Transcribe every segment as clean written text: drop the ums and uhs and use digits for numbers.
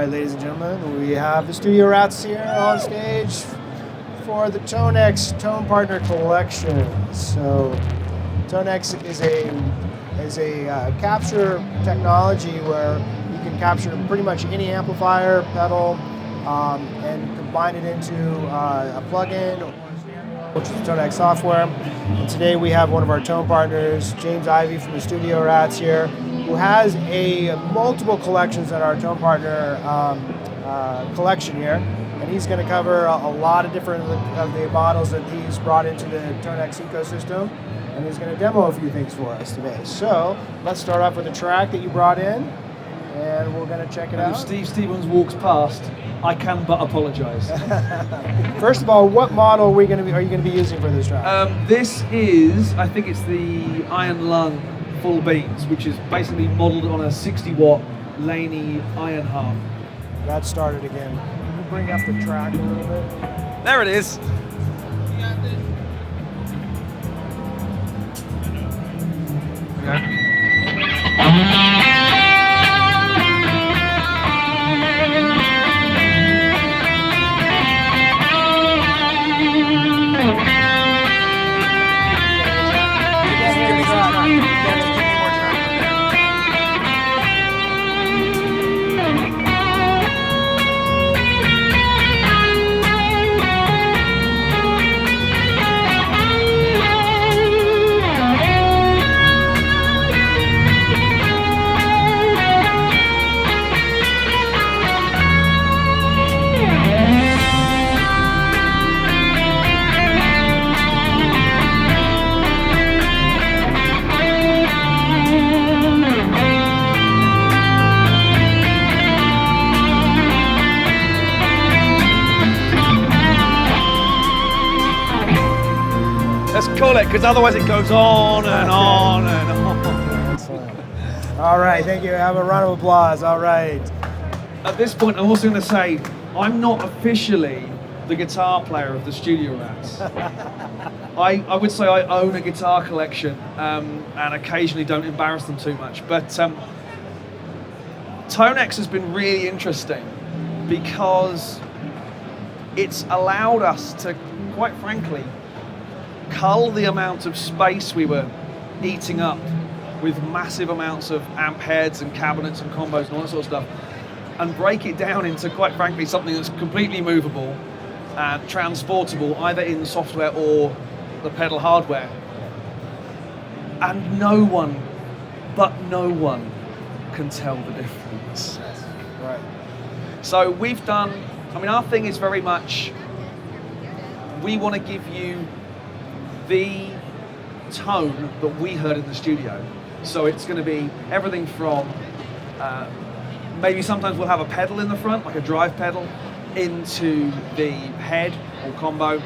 right, ladies and gentlemen, we have the Studio Rats here on stage for the Tonex Tone Partner Collection. So, Tonex is a capture technology where you can capture pretty much any amplifier, pedal, and combine it into a plugin, which is the Tonex software. And today we have one of our tone partners, James Ivey from the Studio Rats here, who has multiple collections in our tone partner collection here. And he's going to cover a lot of different of the models that he's brought into the Tonex ecosystem. And he's going to demo a few things for us today. So let's start off with a track that you brought in, and we're going to check it out. If Steve Stevens walks past, I can but apologise. First of all, what model are you going to be using for this track? This is, I think it's the Iron Lung full beats, which is basically modelled on a 60-watt Laney iron harp. That started again. Can you bring up the track a little bit? There it is. Let's call it, because otherwise it goes on and on and on. Excellent. All right, thank you. Have a round of applause. All right. At this point, I'm also going to say, I'm not officially the guitar player of the Studio Rats. I would say I own a guitar collection and occasionally don't embarrass them too much. But Tonex has been really interesting because it's allowed us to, quite frankly, cull the amount of space we were eating up with massive amounts of amp heads and cabinets and combos and all that sort of stuff, and break it down into, quite frankly, something that's completely movable and transportable either in software or the pedal hardware. And no one can tell the difference. Right. So we've done, our thing is very much, we want to give you the tone that we heard in the studio. So it's going to be everything from maybe sometimes we'll have a pedal in the front, like a drive pedal, into the head or combo,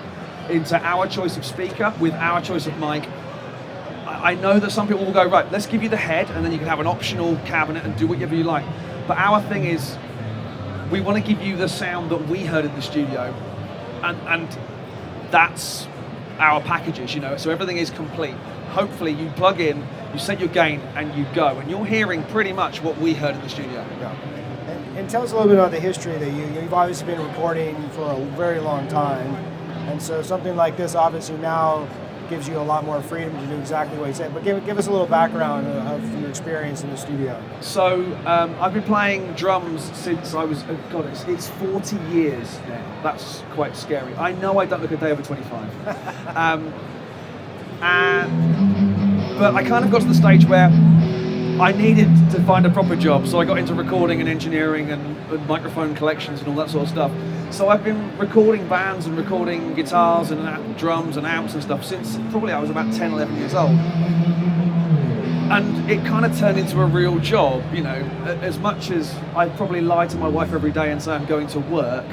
into our choice of speaker with our choice of mic. I know that some people will go, right, let's give you the head and then you can have an optional cabinet and do whatever you like. But our thing is, we want to give you the sound that we heard in the studio, and that's our packages, so everything is complete. Hopefully you plug in, you set your gain, and you go, and you're hearing pretty much what we heard in the studio. Yeah. And tell us a little bit about the history that you've obviously been recording for a very long time, and so something like this obviously now gives you a lot more freedom to do exactly what you said. But give us a little background of your experience in the studio. So I've been playing drums since I was, it's 40 years now. That's quite scary. I know I don't look a day over 25. But I kind of got to the stage where I needed to find a proper job, so I got into recording and engineering and microphone collections and all that sort of stuff. So I've been recording bands and recording guitars and drums and amps and stuff since probably I was about 10, 11 years old. And it kind of turned into a real job, as much as I probably lie to my wife every day and say I'm going to work,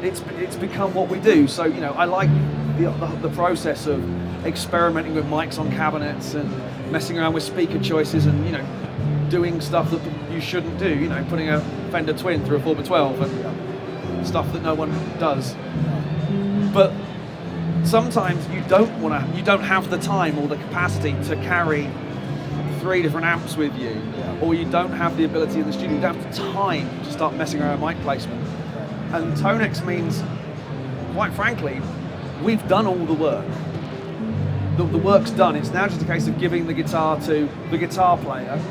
it's become what we do. So, I like the process of experimenting with mics on cabinets and messing around with speaker choices and, doing stuff that you shouldn't do, putting a Fender Twin through a 4x12 and stuff that no one does. But sometimes you don't have the time or the capacity to carry 3 different amps with you, or you don't have the ability in the studio, you don't have the time to start messing around with mic placement. And Tonex means, quite frankly, we've done all the work. The work's done. It's now just a case of giving the guitar to the guitar player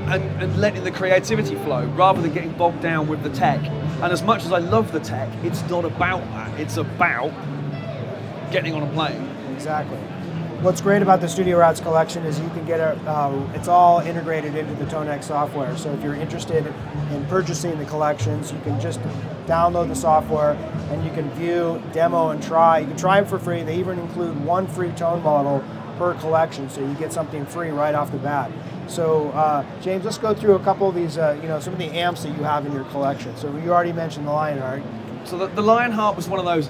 and letting the creativity flow rather than getting bogged down with the tech. And as much as I love the tech, it's not about that. It's about getting on and playing. Exactly. What's great about the Studio Routes collection is you can get it's all integrated into the Tonex software. So if you're interested in purchasing the collections, you can just download the software and you can view, demo, and try. You can try them for free. They even include one free tone model per collection, so you get something free right off the bat. So James, let's go through a couple of these, some of the amps that you have in your collection. So you already mentioned the Lionheart. So the Lionheart was one of those.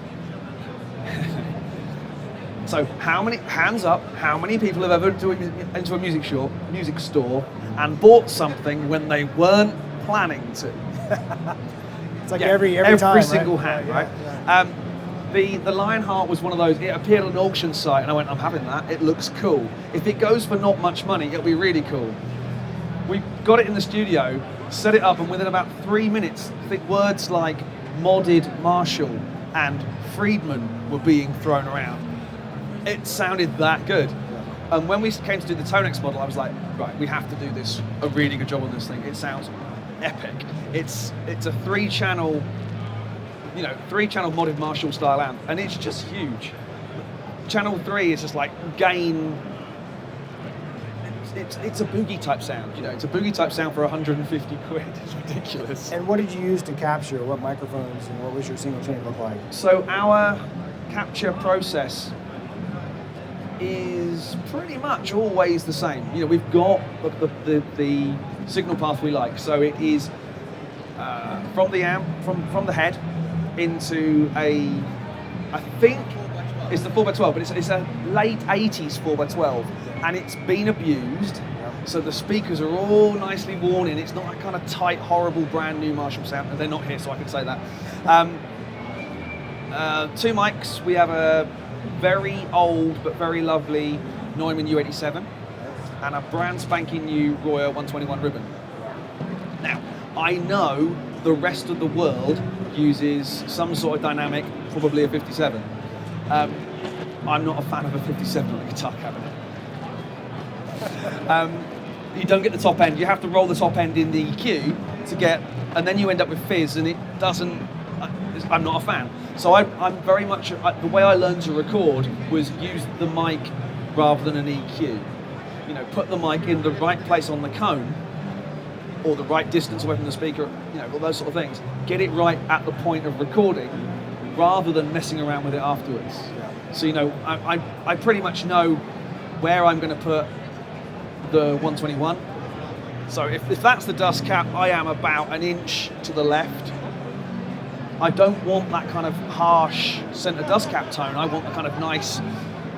So hands up, how many people have ever been into a music store and bought something when they weren't planning to? It's like every time, single right? hand, Yeah, right? yeah. The Lionheart was one of those, it appeared on an auction site and I went, I'm having that, it looks cool. If it goes for not much money, it'll be really cool. We got it in the studio, set it up, and within about 3 minutes, I think words like modded Marshall and Friedman were being thrown around. It sounded that good. And when we came to do the Tonex model, I was like, right, we have to do this, a really good job on this thing. It sounds epic. It's a 3-channel, 3-channel modded Marshall style amp, and it's just huge. Channel 3 is just like gain. It's a boogie type sound, It's a boogie type sound for 150 quid. It's ridiculous. And what did you use to capture? What microphones and what was your single chain look like? So our capture process is pretty much always the same. We've got the signal path we like. So it is from the amp, from the head into I think it's the 4x12, but it's a late 80s 4x12, and it's been abused. So the speakers are all nicely worn in. It's not a kind of tight, horrible, brand new Marshall sound. They're not here, so I can say that. 2 mics. We have a very old but very lovely Neumann U87 and a brand spanking new Royer 121 ribbon. Now, I know the rest of the world uses some sort of dynamic, probably a 57. I'm not a fan of a 57 on a guitar cabinet. You don't get the top end. You have to roll the top end in the EQ to get, and then you end up with fizz, and it doesn't. I'm not a fan. So I'm very much, the way I learned to record was use the mic rather than an EQ. Put the mic in the right place on the cone, or the right distance away from the speaker, all those sort of things. Get it right at the point of recording, rather than messing around with it afterwards. Yeah. So, I pretty much know where I'm going to put the 121. So if that's the dust cap, I am about an inch to the left. I don't want that kind of harsh center dust cap tone. I want the kind of nice,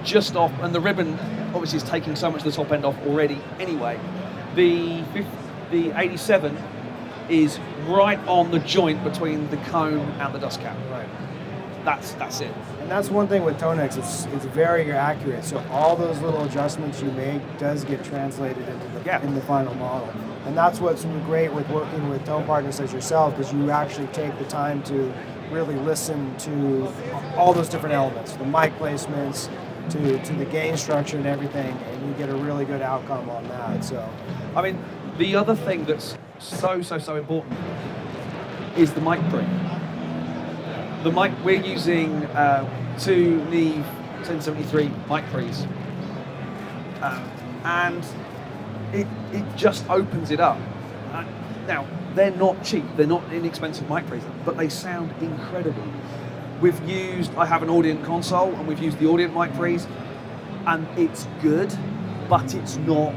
just off, and the ribbon obviously is taking so much of the top end off already anyway. The 87 is right on the joint between the cone and the dust cap. Right. That's it. And that's one thing with Tonex, it's very accurate. So all those little adjustments you make does get translated into in the final model. And that's what's great with working with tone partners such as yourself, because you actually take the time to really listen to all those different elements, the mic placements, to the gain structure and everything, and you get a really good outcome on that. So, I mean, the other thing that's so important is the mic pre. The mic, we're using 2 Neve 1073 mic pre's, and it just opens it up. Now, they're not cheap, they're not inexpensive mic pre's, but they sound incredible. I have an Audient console, and we've used the Audient mic pre's, and it's good, but it's not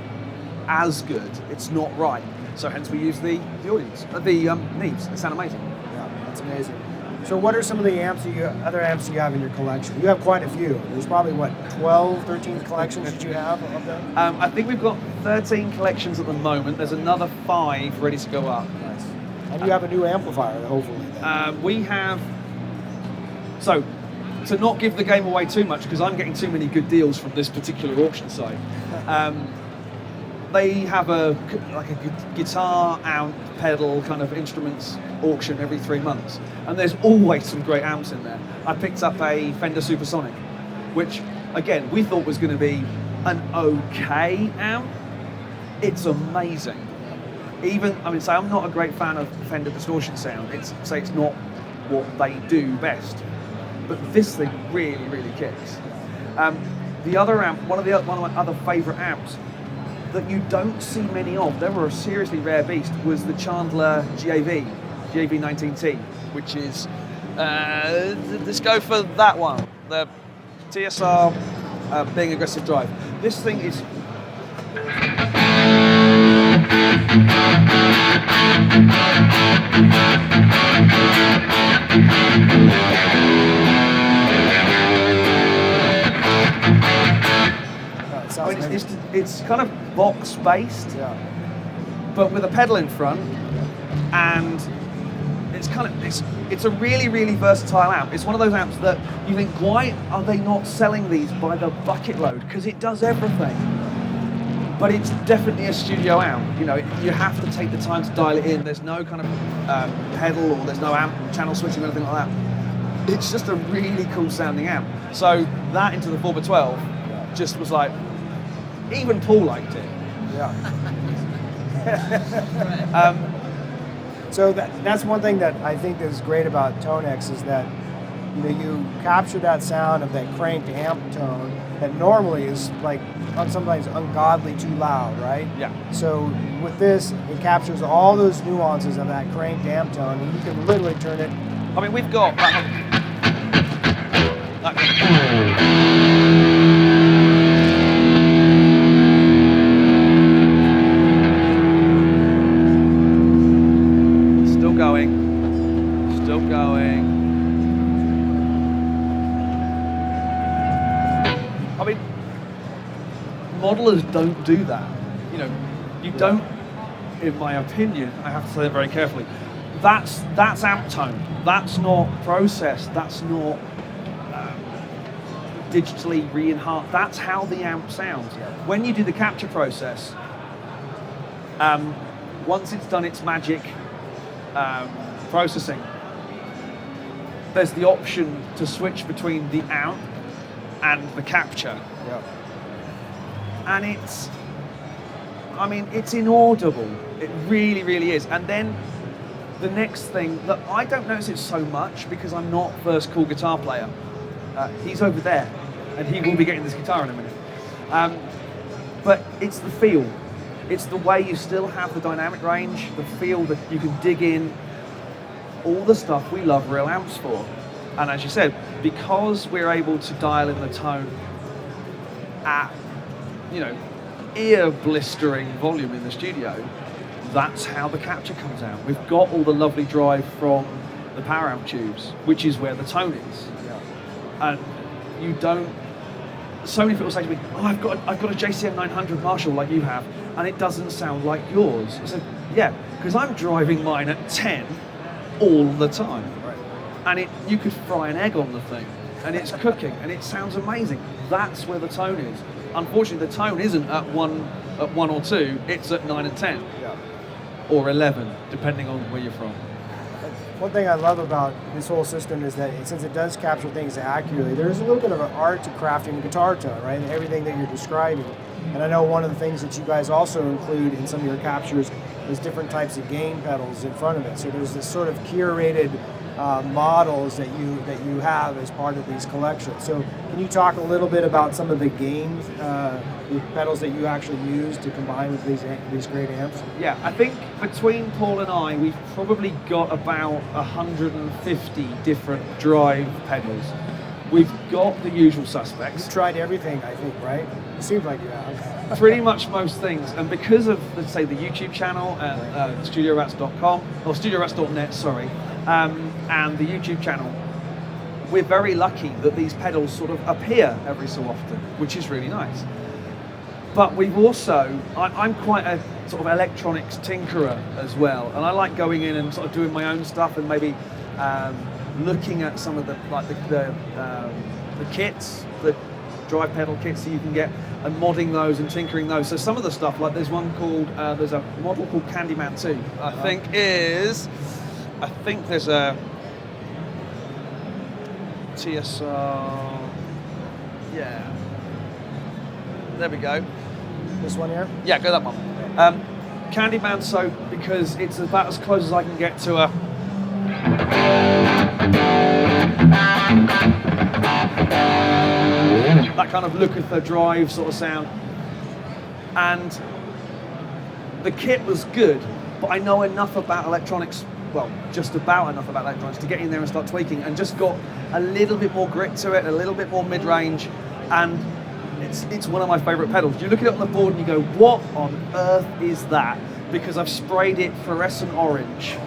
as good. It's not right. So hence we use the Audients, the Neves. They sound amazing. Yeah, that's amazing. So what are some of the other amps you have in your collection? You have quite a few. There's probably, 12, 13 collections that you have of them? I think we've got 13 collections at the moment. There's another 5 ready to go up. Nice. And you have a new amplifier, hopefully. We have... So, to not give the game away too much, because I'm getting too many good deals from this particular auction site. They have a guitar, amp, pedal kind of instruments auction every 3 months, and there's always some great amps in there. I picked up a Fender Supersonic, which again we thought was going to be an okay amp. It's amazing. Even, I mean, say I'm not a great fan of Fender distortion sound. It's not what they do best, but this thing really, really kicks. The other amp, one of my other favourite amps that you don't see many of, they were a seriously rare beast, was the Chandler GAV 19T, which is, let's go for that one, the TSR being aggressive drive. This thing is it's kind of box based, but with a pedal in front, and it's a really, really versatile amp. It's one of those amps that you think, why are they not selling these by the bucket load? Because it does everything. But it's definitely a studio amp. You know, you have to take the time to dial it in. There's no kind of pedal, or there's no amp channel switching or anything like that. It's just a really cool sounding amp. So that into the 4x12 just was like, even Paul liked it. Yeah. So that's one thing that I think is great about Tonex, is that you capture that sound of that cranked amp tone that normally is like sometimes ungodly too loud, right? Yeah. So with this, it captures all those nuances of that cranked amp tone, and you can literally turn it. I mean, we've got that. Still going. I mean, modelers don't do that. You don't, in my opinion, I have to say that very carefully, that's amp tone. That's not processed. That's not digitally re-enhanced. That's how the amp sounds. When you do the capture process, once it's done its magic processing, there's the option to switch between the amp and the capture. And it's inaudible. It really, really is. And then the next thing that I don't notice it so much, because I'm not first cool guitar player. He's over there, and he will be getting this guitar in a minute. But it's the feel. It's the way you still have the dynamic range, the feel that you can dig in, all the stuff we love real amps for. And as you said, because we're able to dial in the tone at, ear blistering volume in the studio, that's how the capture comes out. We've got all the lovely drive from the power amp tubes, which is where the tone is. And you don't. So many people say to me, "Oh, I've got a JCM 900 Marshall like you have, and it doesn't sound like yours." I said, "Yeah, because I'm driving mine at 10 all the time, and you could fry an egg on the thing, and it's cooking, and it sounds amazing." That's where the tone is. Unfortunately, the tone isn't at one or two; it's at 9 and 10, or 11, depending on where you're from. One thing I love about this whole system is that since it does capture things accurately, there's a little bit of an art to crafting a guitar tone, right? And everything that you're describing. And I know one of the things that you guys also include in some of your captures is different types of gain pedals in front of it. So there's this sort of curated models that you have as part of these collections. So can you talk a little bit about some of the gain the pedals that you actually use to combine with these great amps? Yeah, I think between Paul and I, we've probably got about 150 different drive pedals. We've got the usual suspects. You've tried everything, I think, right? It seems like you have. Pretty much most things. And because of, let's say, the YouTube channel and studiorats.com, or studiorats.net, sorry, and the YouTube channel, we're very lucky that these pedals sort of appear every so often, which is really nice. But we've also, I'm quite a sort of electronics tinkerer as well, and I like going in and sort of doing my own stuff and maybe looking at some of the kits, the drive pedal kits that you can get, and modding those and tinkering those. So some of the stuff, like there's one called, there's a model called Candyman 2. I think there's a TSR, yeah. There we go. This one here? Yeah, go that one. Candyman soap, because it's about as close as I can get to a that kind of look at the drive sort of sound. And the kit was good, but I know enough about electronics, well, just about enough about electronics to get in there and start tweaking, and just got a little bit more grit to it, a little bit more mid-range, and it's one of my favorite pedals. You look at it on the board and you go, what on earth is that? Because I've sprayed it fluorescent orange.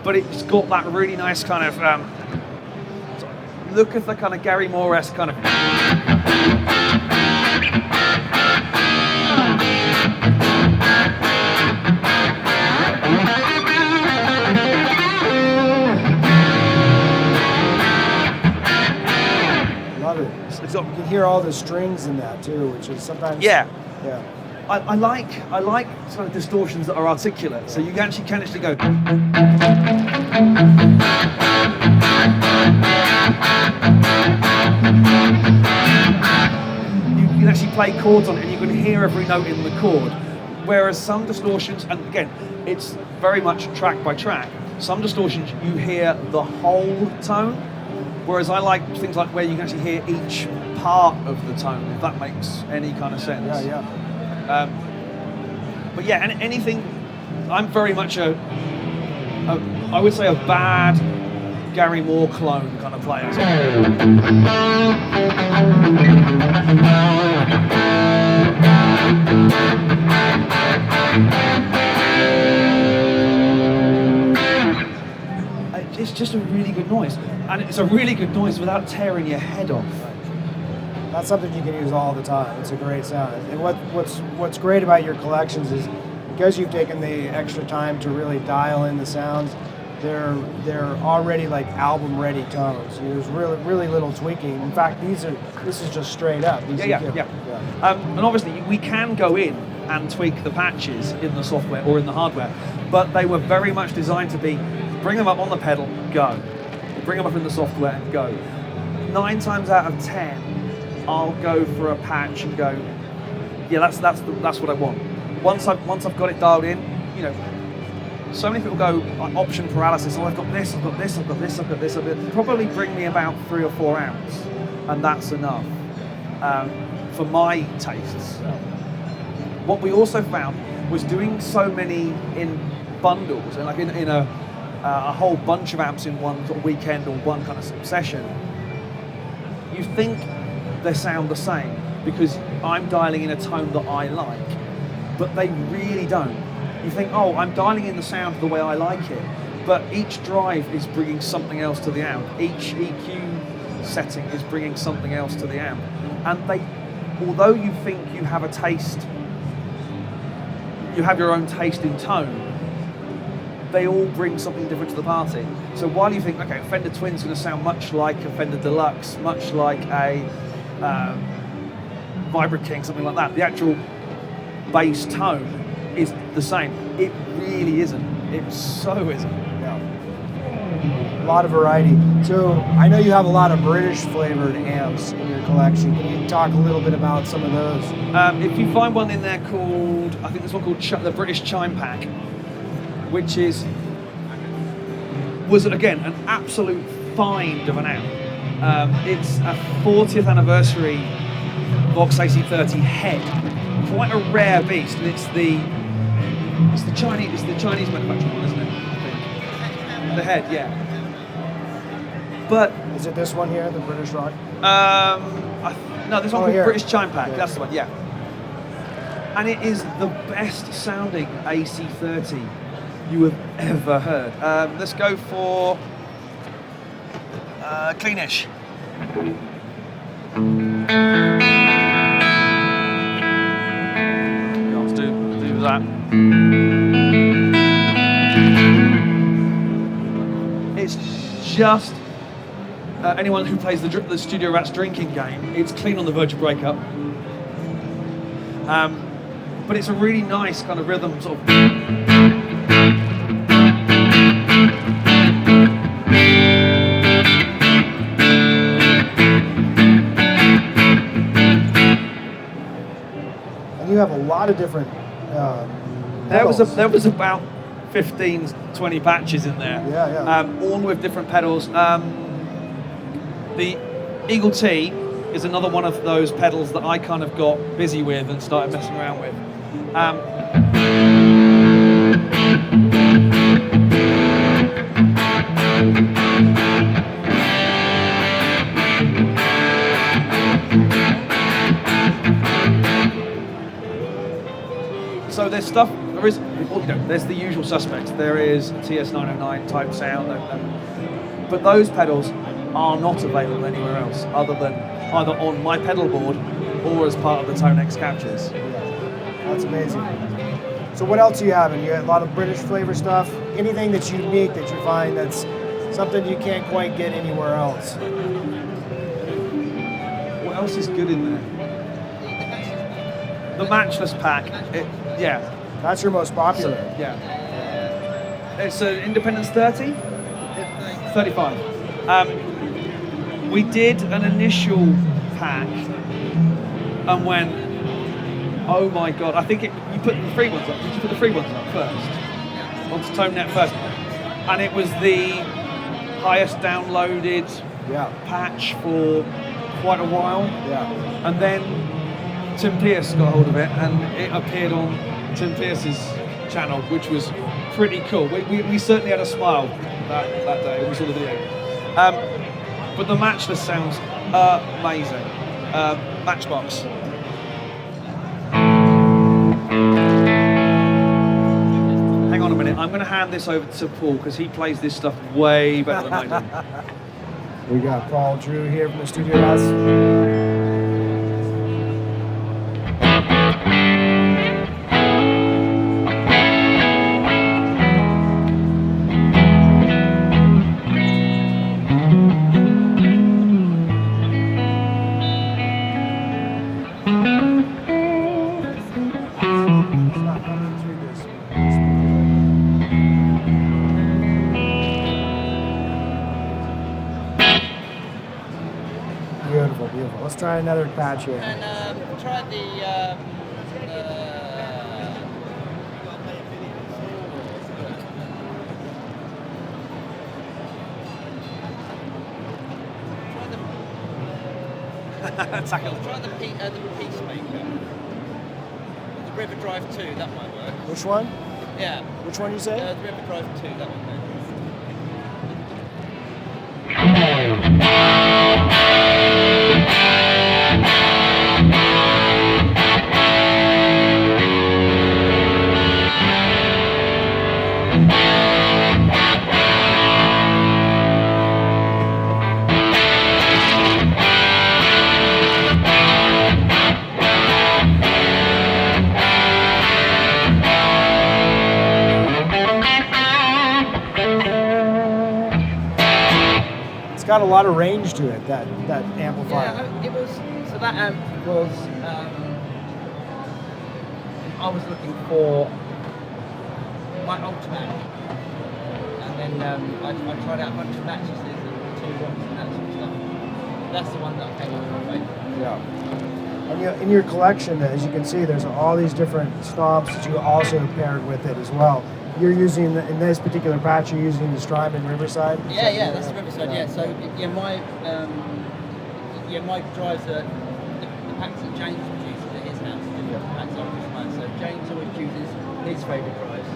But it's got that really nice kind of look at the kind of Gary Moore-esque kind of. Love it. You can hear all the strings in that too, which is sometimes. Yeah. Yeah. I like sort of distortions that are articulate, so you can actually go. You can actually play chords on it, and you can hear every note in the chord. Whereas some distortions, and again, it's very much track by track. Some distortions you hear the whole tone, whereas I like things like where you can actually hear each part of the tone, if that makes any kind of sense. Yeah, yeah. But yeah, anything, I'm very much I would say a bad Gary Moore clone kind of player. It's just a really good noise, and it's a really good noise without tearing your head off. That's something you can use all the time. It's a great sound. And what's great about your collections is because you've taken the extra time to really dial in the sounds, they're already like album ready tones. There's really little tweaking. In fact, this is just straight up. Yeah. And obviously we can go in and tweak the patches in the software or in the hardware, but they were very much designed to be bring them up on the pedal, go. Bring them up in the software and go. 9 times out of 10. I'll go for a patch and go, yeah, that's what I want. Once I've got it dialed in, you know, so many people go option paralysis. Oh, I've got this, I've got this, I've got this, I've got this. Probably bring me about 3 or 4 amps, and that's enough for my tastes. What we also found was doing so many in bundles and like in a whole bunch of amps in one sort of weekend or one kind of session. You think they sound the same because I'm dialing in a tone that I like, but they really don't. You think, oh, I'm dialing in the sound the way I like it, but each drive is bringing something else to the amp. Each EQ setting is bringing something else to the amp. And although you think you have a taste, you have your own taste in tone, they all bring something different to the party. So while you think, okay, Fender Twin's going to sound much like a Fender Deluxe, much like a Vibra King, something like that, the actual bass tone is the same. It really isn't. It so isn't. Yeah. A lot of variety. So I know you have a lot of British flavored amps in your collection. Can you talk a little bit about some of those? If you find one in there called, I think there's one called the British Chime Pack, which was again an absolute find of an amp. It's a 40th anniversary Vox AC30 head, quite a rare beast, and it's the Chinese manufactured one, isn't it? I think. The head, yeah. But is it this one here, the British Rock? No, this one called here. British Chime Pack. Yeah. That's the one, yeah. And it is the best sounding AC30 you have ever heard. Let's go for Cleanish. Let's do that. just anyone who plays the Studio Rats drinking game, it's clean on the verge of breakup. But it's a really nice kind of rhythm, sort of. And you have a lot of different. There was about 15, 20 patches in there. Yeah. All with different pedals. The Eagle T is another one of those pedals that I kind of got busy with and started messing around with. So there's stuff, there's the usual suspects. There is a TS909 type sound, but those pedals are not available anywhere else other than either on my pedal board or as part of the Tonex captures. Yeah, that's amazing. So what else do you have? And you got a lot of British flavor stuff. Anything that's unique that you find that's something you can't quite get anywhere else? What else is good in there? The Matchless pack. Yeah. That's your most popular. So, yeah. It's an Independence 30? 35. We did an initial pack and went, oh my god, I think you put the free ones up. Did you put the free ones up first? Onto ToneNet first. And it was the highest downloaded patch for quite a while. Yeah. And then Tim Pierce got hold of it and it appeared on Tim Pierce's channel, which was pretty cool. We certainly had a smile that day when we saw the video. But the Matchless sounds amazing. Matchbox. Hang on a minute, I'm going to hand this over to Paul because he plays this stuff way better than I do. We got Paul Drew here from the Studio Rats. Beautiful, beautiful. Let's try another patch here. And try the try the Peacemaker. The River Drive 2, that might work. Which one? Yeah. Which one you say? The River Drive 2, that one work. Got a lot of range to it, that amplifier. Yeah, it was, so that amp was, I was looking for my ultimate, and then I tried out a bunch of Matchesses and 2 watts and that sort of stuff. That's the one that I came up with my favourite. Yeah. And in your collection, as you can see, there's all these different stomps that you also paired with it as well. You're using, in this particular patch, you're using the Strymon Riverside? Yeah, that's the Riverside, yeah. So, my drives are the packs that James produces at his house, the packs I produce. So James always chooses his favourite drives,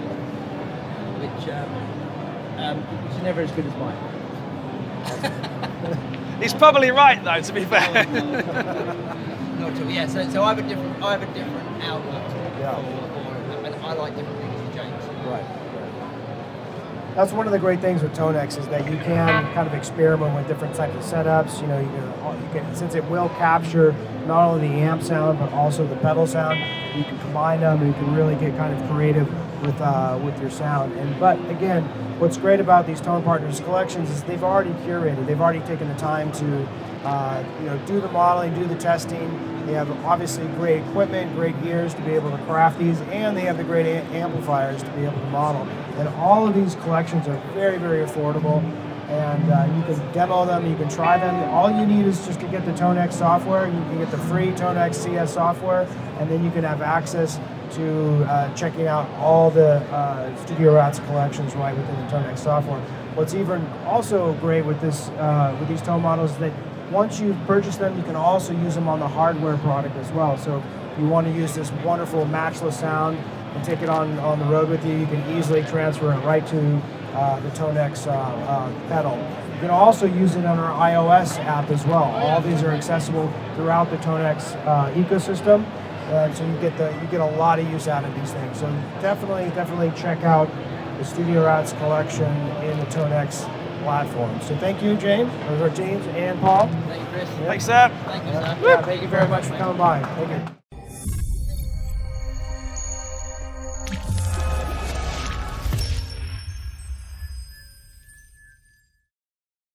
which are never as good as mine. He's probably right though, to be fair. Not true. Yeah, so I have a different outlook, and I like different things to James. Right. That's one of the great things with Tonex is that you can kind of experiment with different types of setups. You can since it will capture not only the amp sound but also the pedal sound. You can combine them, and you can really get kind of creative with your sound. But again, what's great about these Tone Partners collections is they've already curated. They've already taken the time to do the modeling, do the testing. They have obviously great equipment, great gears to be able to craft these, and they have the great amplifiers to be able to model. And all of these collections are very, very affordable. And you can demo them, you can try them. All you need is just to get the Tonex software. You can get the free Tonex CS software, and then you can have access to checking out all the Studio Rats collections right within the Tonex software. What's even also great with this with these tone models is that once you purchase them, you can also use them on the hardware product as well. So if you want to use this wonderful Matchless sound and take it on the road with you, you can easily transfer it right to the Tonex pedal. You can also use it on our iOS app as well. All these are accessible throughout the Tonex ecosystem, so you get a lot of use out of these things. So definitely check out the Studio Rats collection in the Tonex platform. So thank you, James, and Paul. Thank you, Chris. Thanks, Seb. Thank you, sir. Yeah, thank you very much for coming by. Thank you.